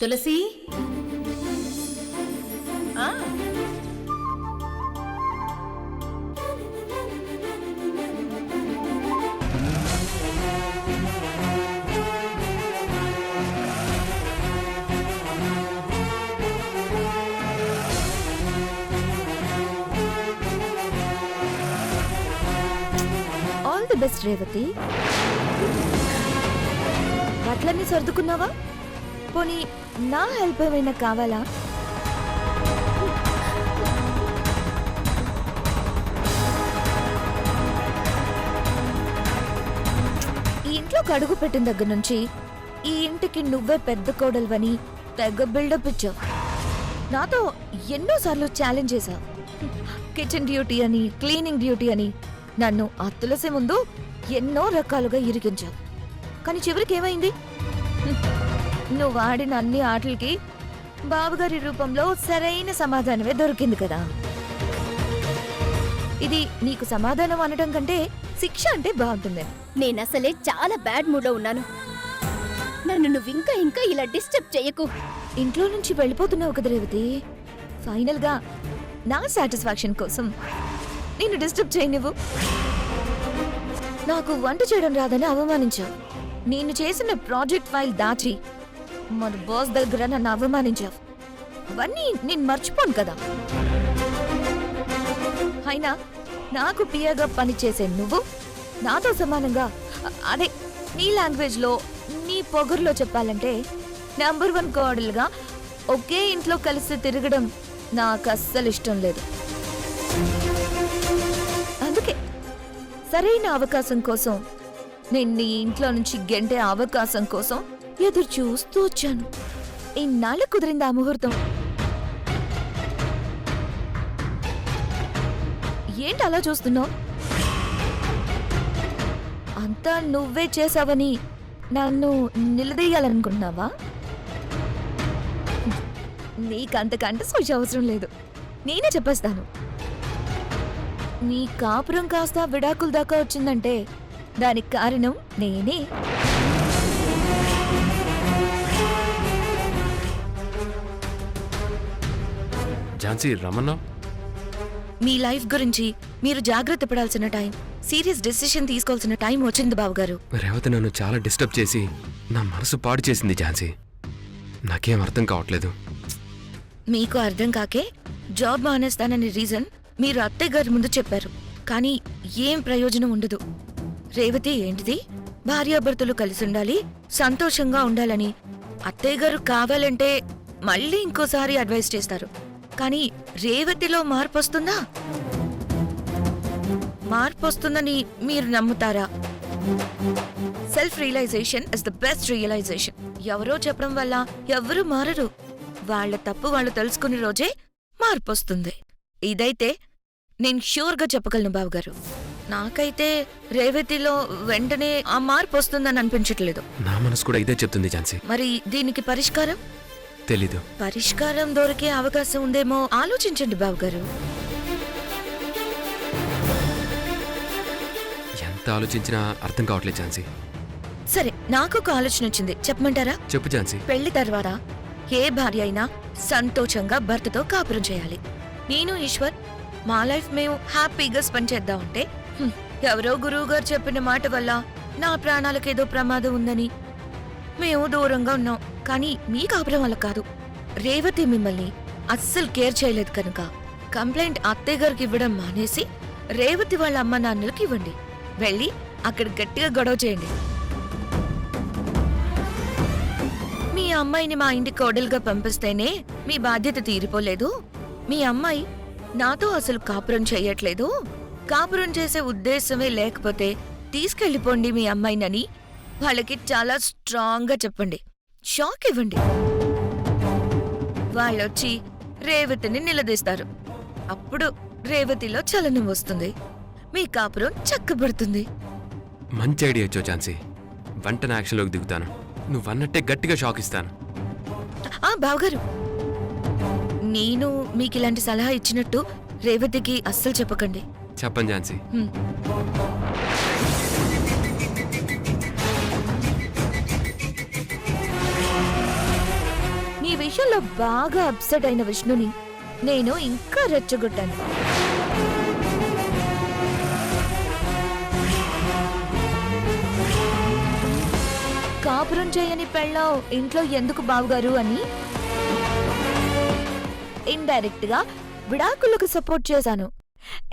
Tulasi all the best Revathi. బట్టలన్నీ సర్దుకున్నావా? పోనీ నా హెల్ప్ ఏమైనా కావాలా? ఈ ఇంట్లోకి అడుగు పెట్టిన దగ్గర నుంచి ఈ ఇంటికి నువ్వే పెద్ద కోడలువని తెగ బిల్డప్ ఇచ్చావు. నాతో ఎన్నోసార్లు ఛాలెంజ్ చేశావు. కిచెన్ డ్యూటీ అని, క్లీనింగ్ డ్యూటీ అని నన్ను ఆ తులసి ముందు ఎన్నో రకాలుగా ఇరికించావు. కానీ చివరికి ఏమైంది? నువ్వు ఆడిన అన్ని ఆటలకి బావగారి రూపంలో సరైన సమాధానమే దొరికింది కదా. ఇది నీకు సమాధానం అనడం కంటే శిక్ష అంటే బాగుంటుంది. నేనసలే చాలా బ్యాడ్ మూడ్ లో ఉన్నాను. నన్ను నువ్వు ఇంకా ఇలా డిస్టర్బ్ చెయ్యకు. ఇంట్లో నుంచి వెళ్ళిపోతున్నావు కదా రేవతి. ఫైనల్ గా నా సాటిస్ఫాక్షన్ కోసం నిన్ను డిస్టర్బ్ చేయనివ్వు. నాకు వంట చేయడం రాదని అవమానించావు. నేను చేసిన ప్రాజెక్ట్ ఫైల్ దాచి మన బాస్ దగ్గర నన్ను అవమానించావు. అవన్నీ నేను మర్చిపోను కదా. అయినా నాకు పియగా పనిచేసే నువ్వు నాతో సమానంగా, అదే నీ లాంగ్వేజ్ లో, నీ పొగరులో చెప్పాలంటే నంబర్ 1 కోడలుగా ఒకే ఇంట్లో కలిసి తిరగడం నాకు అస్సలు ఇష్టం లేదు. అందుకే సరైన అవకాశం కోసం, నేను నీ ఇంట్లో నుంచి గెంటే అవకాశం కోసం ఎదురు చూస్తూ వచ్చాను. ఇన్నాళ్ళ కుదిరింది ఆ ముహూర్తం. ఏంటి అలా చూస్తున్నావు? అంతా నువ్వే చేసావని నన్ను నిలదీయాలనుకుంటున్నావా? నీకంతకంటే సూచ అవసరం లేదు. నేనే చెప్పేస్తాను. నీ కాపురం కాస్త విడాకుల దాకా వచ్చిందంటే దానికి కారణం నేనే. ఝాన్సీ రమన్నా, మీ లైఫ్ గురించి మీరు జాగ్రత్త పడాల్సిన టైం, సీరియస్ డెసిషన్ తీసుకోవాల్సిన టైం వచ్చింది బావగారు. రేవతి నన్ను చాలా డిస్టర్బ్ చేసి నా మనసు పాడు చేసింది ఝాన్సీ. నాకేం అర్థం కావట్లేదు. మీకు అర్థం కాకే జాబ్ మానేస్తానని రీజన్ మీరు అత్తయ్య గారి ముందు చెప్పారు. కానీ ఏం ప్రయోజనం ఉండదు. రేవతి ఏంటిది, భార్యాభర్తలు కలిసి ఉండాలి, సంతోషంగా ఉండాలని అత్తయ్య గారు కావాలంటే మళ్ళీ ఇంకోసారి అడ్వైస్ చేస్తారు. కానీ రేవతిలో మార్పు వస్తుందా? మార్పు వస్తుందని మీరు నమ్ముతారా? Self realization is the best realization. ఎవరో చెప్పడం వల్ల ఎవరూ మారరు. వాళ్ళ తప్పు వాళ్ళు తెలుసుకునే రోజే మార్పు వస్తుంది. ఇదైతే నేను ష్యూర్గా చెప్పగలను బావగారు. నాకైతే రేవతిలో వెంటనే ఆ మార్పు వస్తుందని అనిపించట్లేదు. నా మనసు కూడా ఇదే చెప్తుంది ఝాన్సీ. మరి దీనికి పరిష్కారం? తెలీదు. పరిష్కారం దొరికే అవకాశం ఉందేమో ఆలోచించండి బావగారు. ఎంత ఆలోచించినా అర్థం కావట్లేదు ఝాన్సీ. సరే, నాకు ఒక ఆలోచన వచ్చింది, చెప్పమంటారా? చెప్పు ఝాన్సీ. పెళ్లి తర్వాత ఏ భార్య అయినా సంతోషంగా భర్తతో కాపురం చేయాలి. నేను ఈశ్వర్ మా లైఫ్ మేము హ్యాపీగా స్పెండ్ చేద్దామంటే ఎవరో గురువు గారు చెప్పిన మాట వల్ల నా ప్రాణాలకేదో ప్రమాదం ఉందని మేము దూరంగా ఉన్నాం. కానీ మీ కాపురం వల్ల కాదు. రేవతి మిమ్మల్ని అస్సలు కేర్ చేయలేదు కనుక కంప్లైంట్ అత్తయ్య గారికి ఇవ్వడం మానేసి రేవతి వాళ్ళ అమ్మ నాన్నలకి ఇవ్వండి. వెళ్ళి అక్కడ గట్టిగా గొడవ చేయండి. మీ అమ్మాయిని మా ఇంటి కోడలుగా పంపిస్తేనే మీ బాధ్యత తీరిపోలేదు. మీ అమ్మాయి నాతో అసలు కాపురం చెయ్యట్లేదు, కాపురం చేసే ఉద్దేశమే లేకపోతే తీసుకెళ్ళిపోండి మీ అమ్మాయినని వాళ్ళకి చాలా స్ట్రాంగ్ గా చెప్పండి. షాక్ ఇవ్వండి. వాళ్ళొచ్చి రేవతిని నిలదీస్తారు. అప్పుడు రేవతిలో చలనం వస్తుంది, మీ కాపురం చక్కబడుతుంది. మంచి ఐడియా ఇచ్చో ఝాన్సీ. వెంటనే యాక్షన్లోకి దిగుతాను. నువ్వన్నట్టే గట్టిగా షాక్ ఇస్తాను. బావగారు, నేను మీకు ఇలాంటి సలహా ఇచ్చినట్టు రేవతికి అస్సలు చెప్పకండి. చెప్పండి ఝాన్సీ. విషయంలో బాగా అప్సెట్ అయిన విష్ణుని నేను ఇంకా రెచ్చగొట్టాను. కాపురం చేయని పెళ్ళాం ఇంట్లో ఎందుకు బావుగారు అని ఇండైరెక్ట్ గా విడాకులకు సపోర్ట్ చేశాను.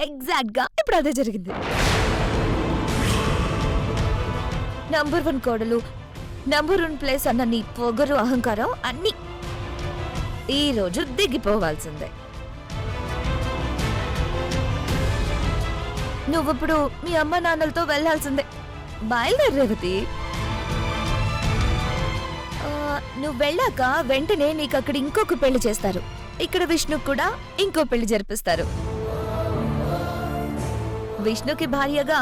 ఎగ్జాక్ట్ గా ఇప్పుడు అదే జరిగింది. నంబర్ 1 కోడలు, నంబర్ 1 ప్లేస్ అన్న నీ పొగరు అహంకారం అన్ని ఈ రోజు దిగిపోవాల్సిందే. నువ్విప్పుడు మీ అమ్మ నాన్నలతో వెళ్లాల్సిందే. బయలుదేరు రేవతి. నువ్వు వెళ్ళాక వెంటనే నీకు అక్కడ ఇంకొక పెళ్లి చేస్తారు. ఇక్కడ విష్ణు కూడా ఇంకో పెళ్లి జరిపిస్తారు. విష్ణుకి భార్యగా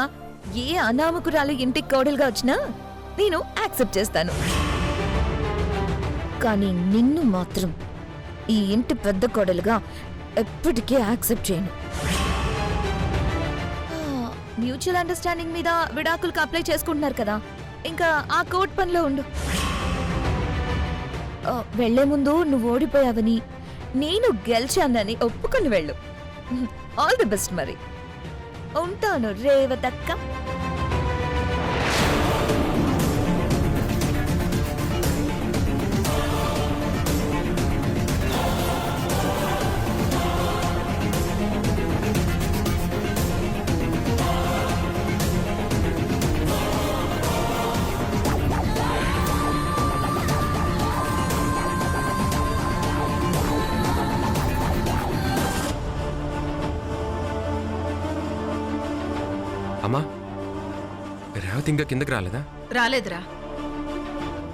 ఏ అనామకురాలు ఇంటికి కోడలుగా వచ్చినా నేను యాక్సెప్ట్ చేస్తాను. కానీ నిన్ను మాత్రం ఈ ఇంటి పెద్ద కోడలుగా ఎప్పటికీ యాక్సెప్ట్ చేయను. మ్యూచువల్ అండర్స్టాండింగ్ మీద విడాకులకు అప్లై చేసుకుంటున్నారు కదా, ఇంకా ఆ కోర్ట్ పనిలో ఉండు. వెళ్లే ముందు నువ్వు ఓడిపోయావని నేను గెలిచానని ఒప్పుకొని వెళ్ళు. All the best. మరి ఉంటాను రేవతక్క. అమ్మా, రేవతి ఇంకా కిందకి రాలేదా? రాలేదురా.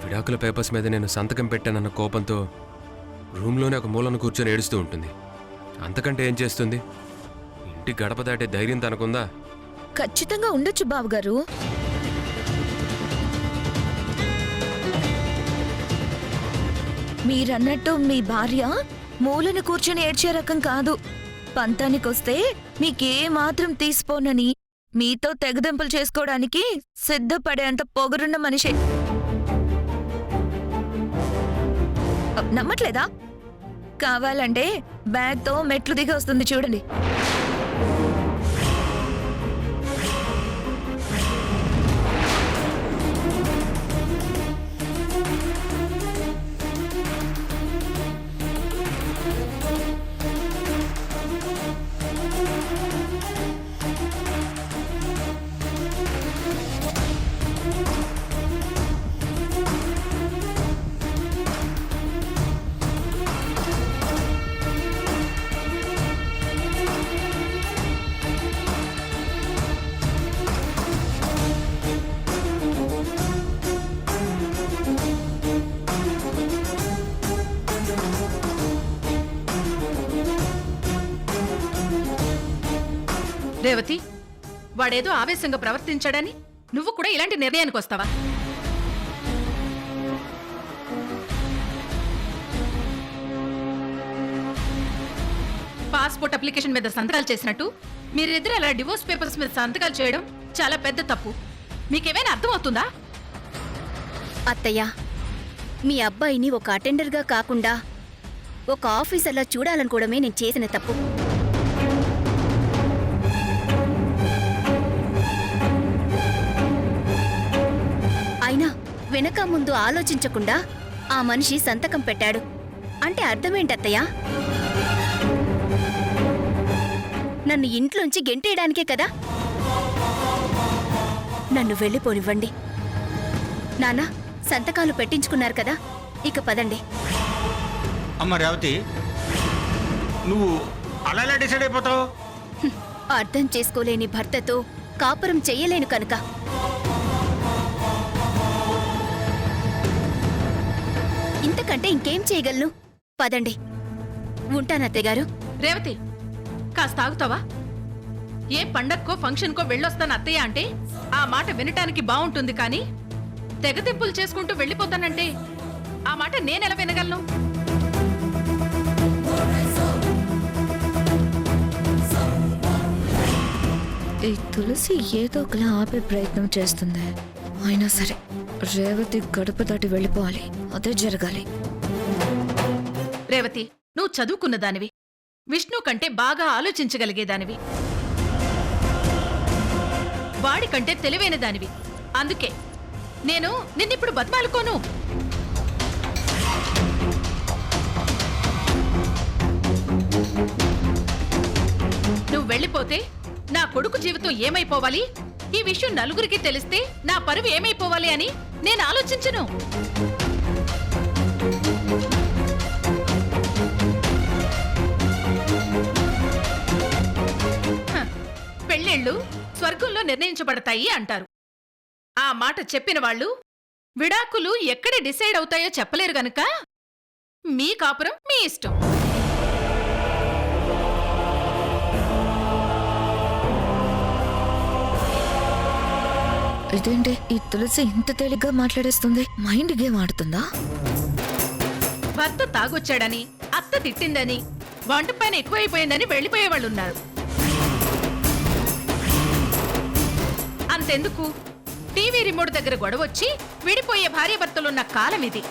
విడాకుల పేపర్స్ మీద నేను సంతకం పెట్టానన్న కోపంతో రూమ్లోనే ఒక మూలను కూర్చొని ఏడుస్తూ ఉంటుంది. అంతకంటే ఏం చేస్తుంది? ఇంటి గడప దాటే ధైర్యం తనకుందా? ఖచ్చితంగా ఉండొచ్చు బావగారు. మీరన్నట్టు మీ భార్య మూలను కూర్చొని ఏడ్చే రకం కాదు. పంతానికొస్తే మీకే మాత్రం తీసిపోనని మీతో తెగదెంపులు చేసుకోవడానికి సిద్ధపడేంత పొగరున్న మనిషే. నమ్మట్లేదా? కావాలంటే బ్యాగ్తో మెట్లు దిగి వస్తుంది చూడండి. రేవతి, వాడేదో ఆవేశంగా ప్రవర్తించాడని నువ్వు కూడా ఇలాంటి నిర్ణయానికి వస్తావా? పాస్పోర్ట్ అప్లికేషన్ మీద సంతకాలు చేసినట్టు మీరిద్దరు అలా డివోర్స్ పేపర్స్ మీద సంతకాలు చేయడం చాలా పెద్ద తప్పు. మీకేమైనా అర్థమవుతుందా? అత్తయ్య, మీ అబ్బాయిని ఒక అటెండర్గా కాకుండా ఒక ఆఫీసర్లా చూడాలనుకోవడమే నేను చేసిన తప్పు. అయినా వెనక ముందు ఆలోచించకుండా ఆ మనిషి సంతకం పెట్టాడు అంటే అర్థమేంటత్తయ్యా? నన్ను ఇంట్లోంచి గెంటేయడానికే కదా. నన్ను వెళ్ళిపోనివ్వండి. నాన్న, సంతకాలు పెట్టించుకున్నారు కదా, ఇక పదండి. అమ్మ రేవతి, నువ్వు అలా ఎలా డిసైడ్ అయిపోతావు? అర్థం చేసుకోలేని భర్తతో కాపురం చెయ్యలేను కనుక. ఇంతకంటే ఇంకేం చేయగలను? పదండి. ఉంటానత్తయ్యగారు. రేవతి, కాస్త ఆగుతావా? ఏ పండక్కో ఫంక్షన్కో వెళ్ళొస్తాను అత్తయ్య అంటే ఆ మాట వినటానికి బాగుంటుంది, కానీ తెగతింపులు చేసుకుంటూ వెళ్ళిపోతానంటే ఆ మాట నేనెలా వినగలను? ఈ తులసి ఏదో ఒకలా ఆపే ప్రయత్నం చేస్తుంది. అయినా సరే రేవతి గడప దాటి వెళ్ళిపోవాలి. అదే జరగాలి. రేవతి, నువ్వు చదువుకున్న దానివి, విష్ణు కంటే బాగా ఆలోచించగలిగేదానివి, వాడికంటే తెలివైన దానివి. అందుకే నేను నిన్నిప్పుడు బతిమాలుకోను. నువ్వు వెళ్ళిపోతే నా కొడుకు జీవితం ఏమైపోవాలి, ఈ విషయం నలుగురికి తెలిస్తే నా పరువు ఏమైపోవాలి అని నేను ఆలోచించను. పెళ్ళిళ్ళు స్వర్గంలో నిర్ణయించబడతాయి అంటారు. ఆ మాట చెప్పిన వాళ్ళు విడాకులు ఎక్కడ డిసైడ్ అవుతాయో చెప్పలేరు గనుక మీ కాపురం మీ ఇష్టం. ఇదేంటి ఈ తులసి ఇంత తేలిగ్గా మాట్లాడేస్తుంది? Mind game ఆడుతుందా? భర్త తాగొచ్చాడని, అత్త తిట్టిందని, వంట పైన ఎక్కువైపోయిందని వెళ్లిపోయేవాళ్ళున్నారు. అంతెందుకు, టీవీ రిమోట్ దగ్గర గొడవొచ్చి విడిపోయే భార్యాభర్తలున్న కాలం ఇది.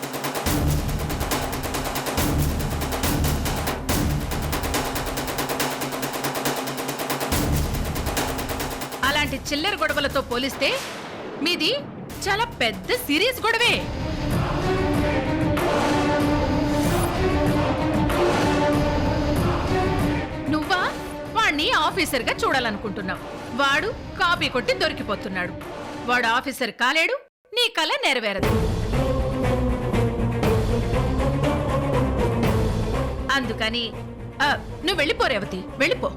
అలాంటి చిల్లర గొడవలతో పోలిస్తే మీది చాలా పెద్ద సీరియస్ గొడవే. నువ్వా వాణ్ణి ఆఫీసర్గా చూడాలనుకుంటున్నావు, వాడు కాపీ కొట్టి దొరికిపోతున్నాడు. వాడు ఆఫీసర్ కాలేడు, నీ కల నెరవేరదు. అందుకని నువ్వు వెళ్ళిపో రేవతి, వెళ్ళిపో.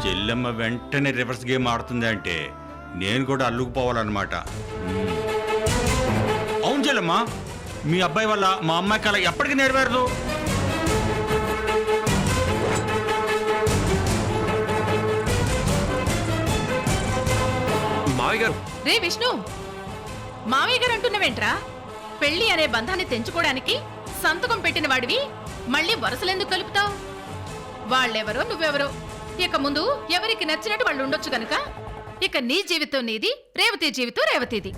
చెల్లెమ్మ వెంటనే రివర్స్ గేమ్ ఆడుతుంది అంటే నేను కూడా అల్లుకుపోవాలన్నమాట. అవును చెల్లెమ్మ, మీ అబ్బాయి వల్ల మా అమ్మాయి కళ ఎప్పటికీ నెరవేరదు. మావయ్య గారు. రే విష్ణు, మావయ్య గారు అంటున్నావేంట్రా? పెళ్లి అనే బంధాన్ని తెంచుకోవడానికి సంతకం పెట్టిన వాడివి మళ్ళీ వరుసలెందుకు కలుపుతావు? వాళ్ళెవరో నువ్వెవరో, ఇక ముందు ఎవరికి నచ్చినట్టు వాళ్ళు ఉండొచ్చు గనుక ఇక నీ జీవితం నీది, రేవతి జీవితం రేవతిది.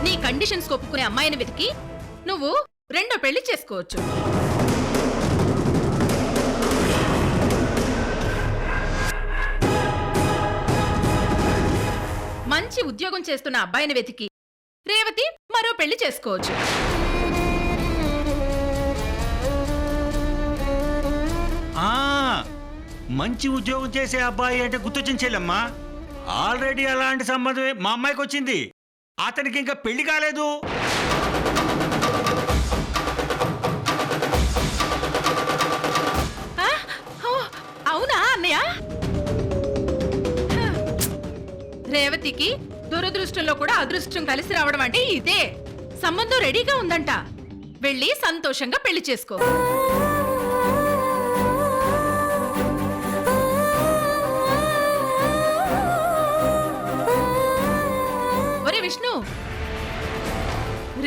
నీ కండిషన్స్ ఒప్పుకునే అమ్మాయిని వెతికి నువ్వు రెండో పెళ్లి చేసుకోవచ్చు. మంచి ఉద్యోగం చేస్తున్న అబ్బాయిని వెతికి రేవతి మరో పెళ్లి చేసుకోవచ్చు. మంచి ఉద్యోగం చేసే అబ్బాయి అంటే గుర్తొచ్చింది చెల్లెమ్మా. ఆల్రెడీ అలాంటి సంబంధమే మా అమ్మాయికి వచ్చింది. అతనికి ఇంకా పెళ్లి కాలేదు. అవునా అన్నయ్య? రేవతికి దురదృష్టంలో కూడా అదృష్టం కలిసి రావడం అంటే ఇదే. సంబంధం రెడీగా ఉందంట, వెళ్ళి సంతోషంగా పెళ్లి చేసుకో. ఒరే విష్ణు,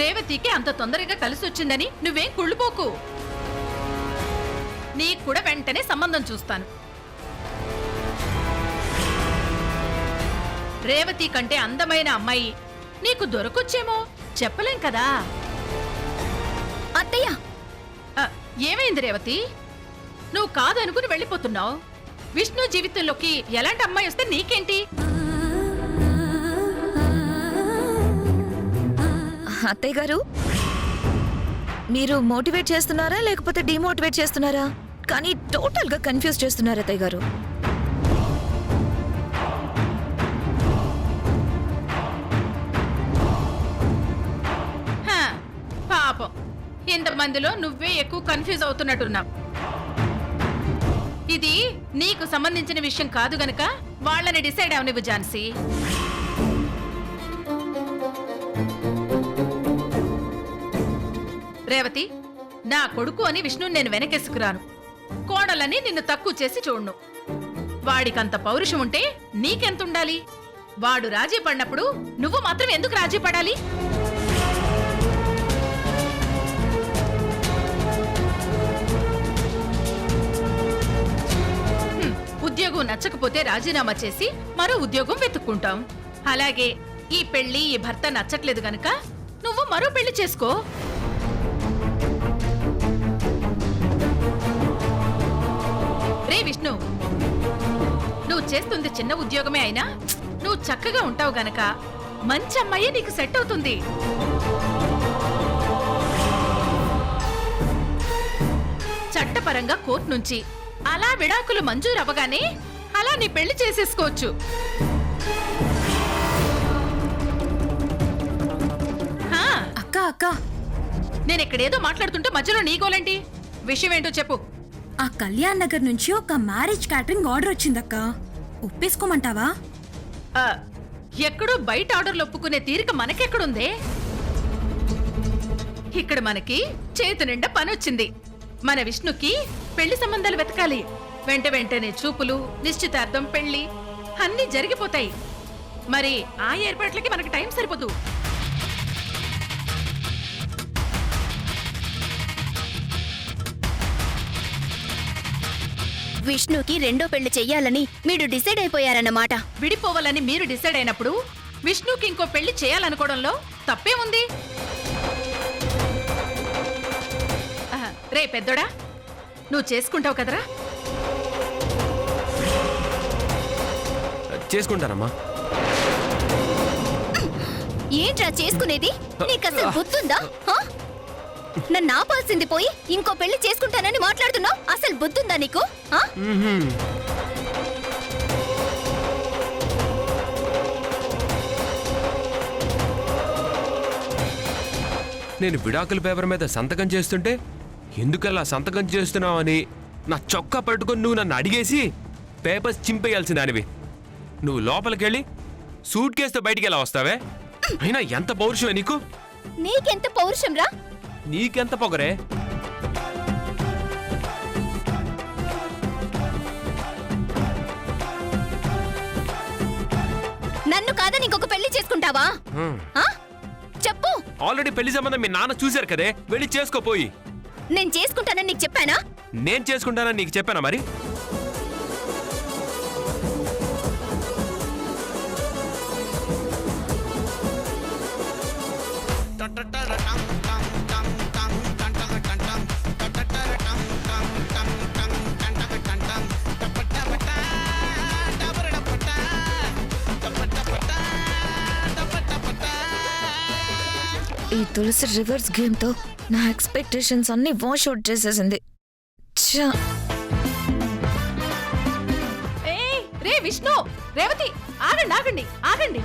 రేవతికి అంత తొందరగా కలిసి వచ్చిందని నువ్వేం కుళ్ళుపోకు. నీకు కూడా వెంటనే సంబంధం చూస్తాను. రేవతి కంటే అందమైన అమ్మాయి నీకు దొరకొచ్చేమో, చెప్పలేం కదా. అత్తయ్య, ఏమైంది రేవతి? నువ్వు కాదు అనుకుని వెళ్ళిపోతున్నావు. విష్ణు జీవితంలోకి ఎలాంటి అమ్మాయి వస్తే నీకేంటి? అత్తయ్య గారు, మీరు మోటివేట్ చేస్తున్నారా లేకపోతే డిమోటివేట్ చేస్తున్నారా? కానీ టోటల్ గా కన్ఫ్యూజ్ చేస్తున్నారు అత్తయ్య గారు. పాపం, ఇంతమందిలో నువ్వే ఎక్కువ కన్ఫ్యూజ్ అవుతున్నట్టున్నావు. ఇది నీకు సంబంధించిన విషయం కాదు గనక వాళ్ళని డిసైడ్ అవనివ్వు ఝాన్సీ. రేవతి, నా కొడుకు అని విష్ణుని నేను వెనకేసుకురాను, కోడలని నిన్ను తక్కువ చేసి చూడ్ను. వాడికంత పౌరుషం ఉంటే నీకెంతుండాలి? వాడు రాజీ పడినప్పుడు నువ్వు మాత్రం ఎందుకు రాజీ పడాలి? ఉద్యోగం నచ్చకపోతే రాజీనామా చేసి మరో ఉద్యోగం వెతుక్కుంటాం. అలాగే ఈ పెళ్లి ఈ భర్త నచ్చట్లేదు గనక నువ్వు మరో పెళ్లి చేసుకో. రే విష్ణు, నువ్వు చేస్తుంది చిన్న ఉద్యోగమే అయినా నువ్వు చక్కగా ఉంటావు గనక మంచి అమ్మాయి నీకు సెట్ అవుతుంది. చట్టపరంగా కోర్టు నుంచి అలా విడాకులు మంజూరు అవ్వగానే అలా నీ పెళ్లి చేసేసుకోవచ్చు. హా, అక్క అక్క నేను ఇక్కడేదో మాట్లాడుతుంటే మధ్యలో నీ గోలేంటి? విషయం ఏంటో చెప్పు. ఆ కళ్యాణ్ నగర్ నుంచి ఒక మ్యారేజ్ క్యాటరింగ్ ఆర్డర్ వచ్చిందక్క. ఒప్పేసుకోమంటావా? ఆ, ఎక్కడో బయట ఆర్డర్లు ఒప్పుకునే తీరిక మనకెక్కడుందే? ఇక్కడ మనకి చేతి నిండా పని వచ్చింది. మన విష్ణుకి పెళ్లి సంబంధాలు వెతకాలి. వెంటనే చూపులు, నిశ్చితార్థం, పెళ్లి అన్నీ జరిగిపోతాయి. మరి ఆ ఏర్పాట్లకి మనకి టైం సరిపోదు. విష్ణుకి రెండో పెళ్లి చెయ్యాలని మీరు డిసైడ్ అయిపోయారన్నమాట. విడిపోవాలని మీరు డిసైడ్ అయినప్పుడు విష్ణుకి ఇంకో పెళ్లి చేయాలనుకోవడంలో తప్పే ఉంది. రే పెద్దోడా, నువ్వు చేసుకుంటావు కదరా? చేసుకుంటానమ్మా. ఏంట్రా చేసుకునేది? నీకసలు బుద్ధుందా? హా? నన్ను ఆపాల్సింది పోయి ఇంకో పెళ్లి చేసుకుంటానని మాట్లాడుతున్నావు. అసలు బుద్ధుందా నీకు? హా? నేను విడాకుల పేపర్ మీద సంతకం చేస్తుంటే ఎందుకలా సంతకం చేస్తున్నావు అని నా చొక్కా పట్టుకొని నువ్వు నన్ను అడిగేసి పేపర్స్ చింపేయాల్సిన దానివి. నువ్వు లోపలికెళ్ళి సూట్ కేసుతో బయటికి ఎలా వస్తావే? అయినా ఎంత పౌరుషమే నీకు? నీకెంత పౌరుషం రా? నీకెంత పొగరే? నన్ను కాదని ఇంకొక పెళ్లి చేసుకుంటావా? ఆ? చెప్పు. ఆల్రెడీ పెళ్లి సంబంధం మీ నాన్న చూశారు కదే, వెళ్ళి చేసుకోపోయి. నేను చేసుకుంటానని నీకు చెప్పానా? నేను చేసుకుంటానని నీకు చెప్పానా మరి? ఈ తులసి రివర్స్ గేమ్ తో నా ఎక్స్పెక్టేషన్స్ అన్ని వాష్ అవుట్ చేసేసింది. ఛా! ఏయ్, రే విష్ణు, రేవతి, ఆగండి ఆగండి ఆగండి.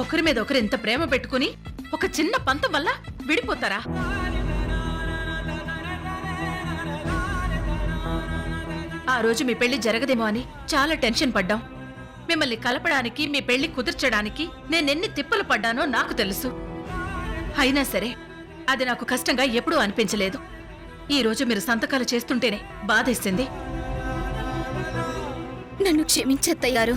ఒకరి మీద ఒకరు ఎంత ప్రేమ పెట్టుకుని ఒక చిన్న పంతం వల్ల విడిపోతారా? ఆ రోజు మీ పెళ్లి జరగదేమో అని చాలా టెన్షన్ పడ్డాం. మిమ్మల్ని కలపడానికి, మీ పెళ్లి కుదిర్చడానికి నేనెన్ని తిప్పలు పడ్డానో నాకు తెలుసు. అయినా సరే అది నాకు కష్టంగా ఎప్పుడూ అనిపించలేదు. ఈ రోజు మీరు సంతకాలు చేస్తుంటేనే బాధేసింది. నన్ను క్షమించత్తయ్య గారు.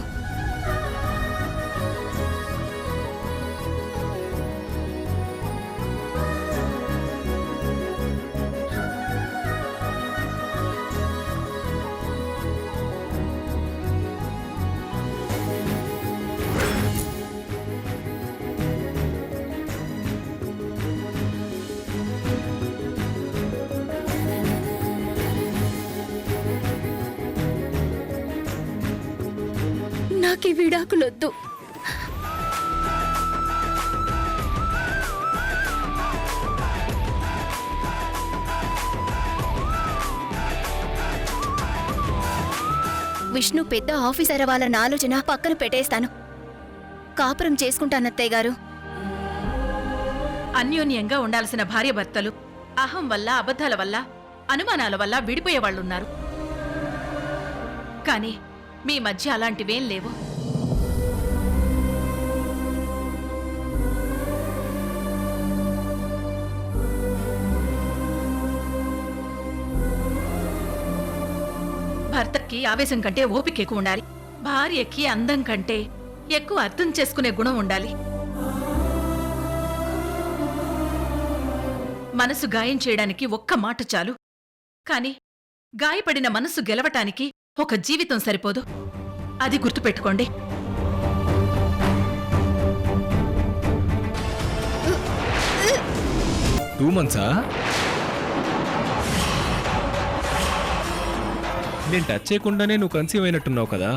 నాకు ఈ విడాకులొద్దు. విష్ణు పెద్ద ఆఫీసర్ అవ్వాలన్న ఆలోచన పక్కన పెట్టేస్తాను. కాపురం చేసుకుంటానత్తయ్య గారు. అన్యోన్యంగా ఉండాల్సిన భార్యాభర్తలు అహం వల్ల, అబద్ధాల వల్ల, అనుమానాల వల్ల విడిపోయేవాళ్లున్నారు. కానీ మీ మధ్య అలాంటివేం లేవు. భర్తకి ఆవేశం కంటే ఓపిక ఎక్కువ ఉండాలి. భార్యకి అందం కంటే ఎక్కువ అర్థం చేసుకునే గుణం ఉండాలి. మనసు గాయం చేయడానికి ఒక్క మాట చాలు. కానీ గాయపడిన మనసు గెలవటానికి ఒక జీవితం సరిపోదు. అది గుర్తుపెట్టుకోండి. టూ మంత్సా? నేను టచ్ చేయకుండానే నువ్వు కన్సీవ్ అయినట్టున్నావు కదా.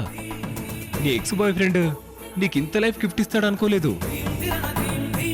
నీ ఎక్స్ బాయ్ ఫ్రెండ్ నీకు ఇంత లైఫ్ గిఫ్ట్ ఇస్తాడు అనుకోలేదు.